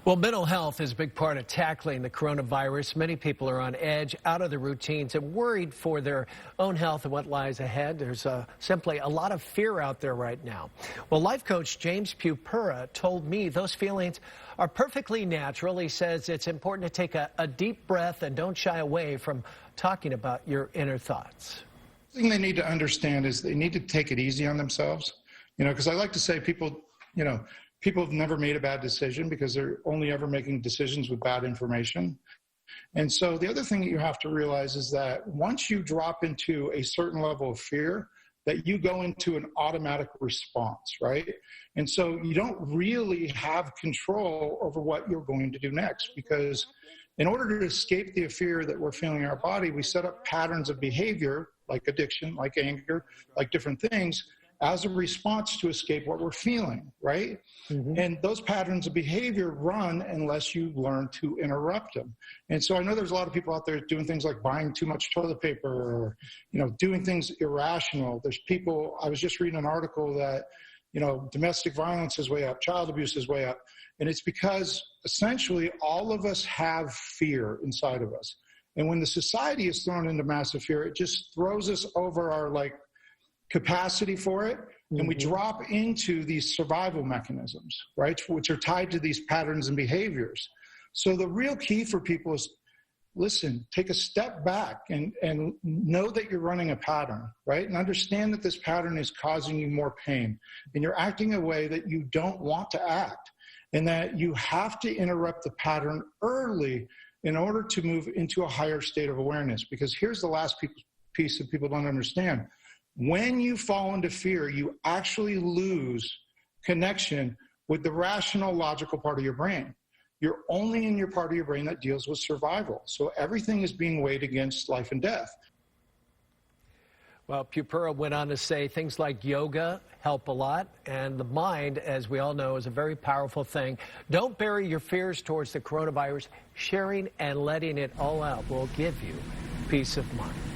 Well, mental health is a big part of tackling the coronavirus. Many people are on edge, out of their routines, and worried for their own health and what lies ahead. There's simply a lot of fear out there right now. Well, life coach James Purpura told me those feelings are perfectly natural. He says it's important to take a deep breath and don't shy away from talking about your inner thoughts. The thing they need to understand is they need to take it easy on themselves. Because I like to say people have never made a bad decision because they're only ever making decisions with bad information. And so the other thing that you have to realize is that once you drop into a certain level of fear, that you go into an automatic response, right? And so you don't really have control over what you're going to do next, because in order to escape the fear that we're feeling in our body, we set up patterns of behavior like addiction, like anger, like different things, as a response to escape what we're feeling, right? Mm-hmm. And those patterns of behavior run unless you learn to interrupt them. And so I know there's a lot of people out there doing things like buying too much toilet paper or, doing things irrational. There's people, I was just reading an article that, domestic violence is way up, child abuse is way up. And it's because essentially all of us have fear inside of us. And when the society is thrown into massive fear, it just throws us over our capacity for it, and we drop into these survival mechanisms, right, which are tied to these patterns and behaviors. So the real key for people is, listen, take a step back and know that you're running a pattern, right, and understand that this pattern is causing you more pain, and you're acting a way that you don't want to act, and that you have to interrupt the pattern early in order to move into a higher state of awareness. Because here's the last piece that people don't understand. When you fall into fear, you actually lose connection with the rational, logical part of your brain. You're only in your part of your brain that deals with survival. So everything is being weighed against life and death. Well, Purpura went on to say things like yoga help a lot, and the mind, as we all know, is a very powerful thing. Don't bury your fears towards the coronavirus. Sharing and letting it all out will give you peace of mind.